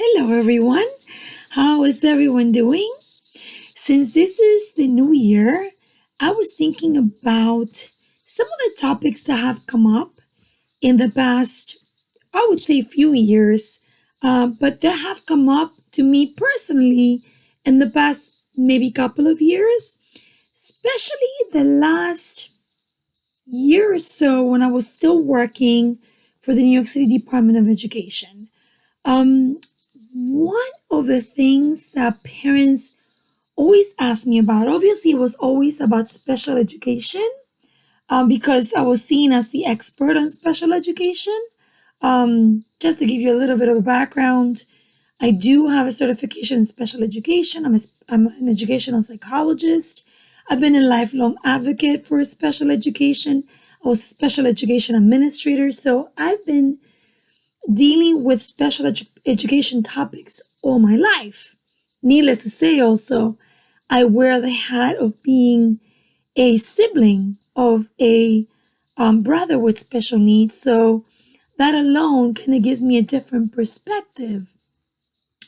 Hello, everyone. How is everyone doing? Since this is the new year, I was thinking about some of the topics that have come up in the past, I would say, few years, but that have come up to me personally in the past maybe couple of years, especially the last year or so when I was still working for the New York City Department of Education. Um, One of the things that parents always ask me about, obviously, it was always about special education because I was seen as the expert on special education. Just to give you a little bit of a background, I do have a certification in special education. I'm an educational psychologist. I've been a lifelong advocate for special education. I was a special education administrator. So I've been dealing with special education topics all my life. Needless to say, also, I wear the hat of being a sibling of a brother with special needs. So that alone kind of gives me a different perspective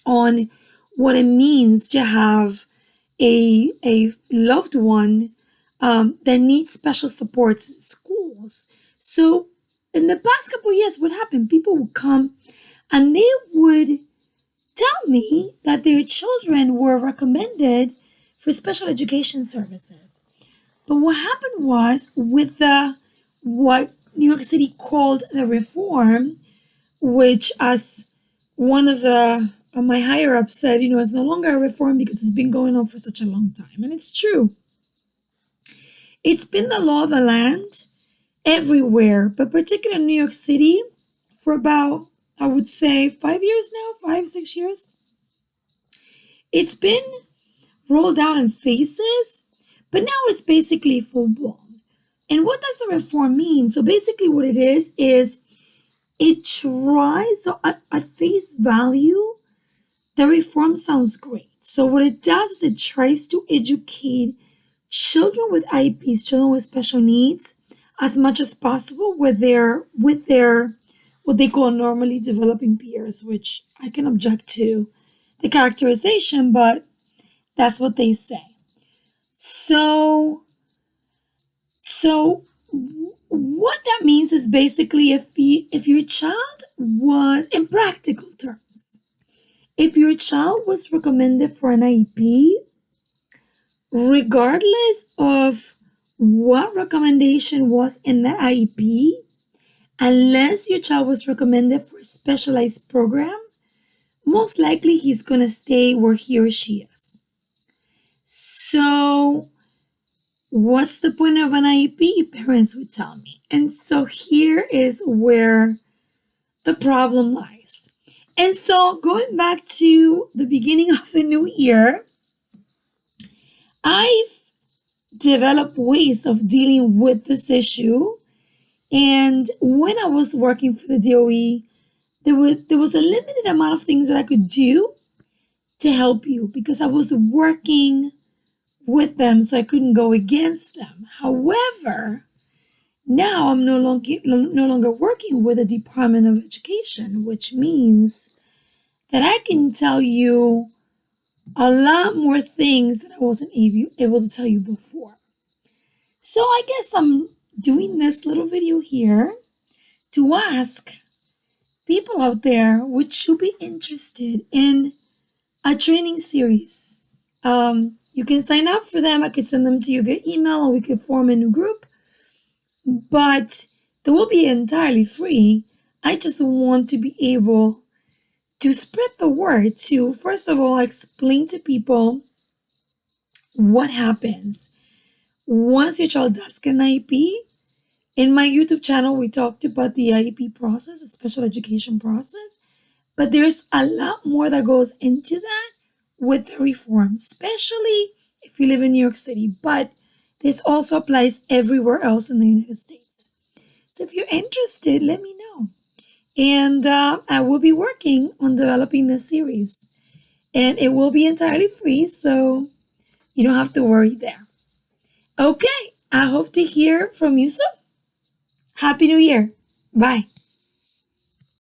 on what it means to have a loved one that needs special supports in schools. So in the past couple of years, what happened? People would come and they would tell me that their children were recommended for special education services. But what happened was with the what New York City called the reform, which as one of the my higher ups said, it's no longer a reform because it's been going on for such a long time. And it's true. It's been the law of the land everywhere, but particularly in New York City for about, I would say, 5 years now, 5, 6 years. It's been rolled out in phases, but now it's basically full blown. And what does the reform mean? So basically what it is it tries, so at face value, the reform sounds great. So what it does is it tries to educate children with IEPs, children with special needs, as much as possible with their what they call normally developing peers, which I can object to the characterization, but that's what they say. So what that means is basically if your child was, in practical terms, if your child was recommended for an IEP, regardless of what recommendation was in the IEP, unless your child was recommended for a specialized program, most likely he's going to stay where he or she is. So what's the point of an IEP? Parents would tell me. And so here is where the problem lies. And so going back to the beginning of the new year, I've developed ways of dealing with this issue. And when I was working for the DOE, there was a limited amount of things that I could do to help you because I was working with them, so I couldn't go against them. However, now I'm no longer working with the Department of Education, which means that I can tell you a lot more things that I wasn't able to tell you before. So I guess I'm doing this little video here to ask people out there which should be interested in a training series. You can sign up for them. I could send them to you via email or we could form a new group. But they will be entirely free. I just want to be able to spread the word to, first of all, explain to people what happens once your child does get an IEP. In my YouTube channel, we talked about the IEP process, the special education process, but there's a lot more that goes into that with the reform, especially if you live in New York City, but this also applies everywhere else in the United States. So if you're interested, let me know. And I will be working on developing this series. And it will be entirely free, so you don't have to worry there. Okay, I hope to hear from you soon. Happy New Year. Bye.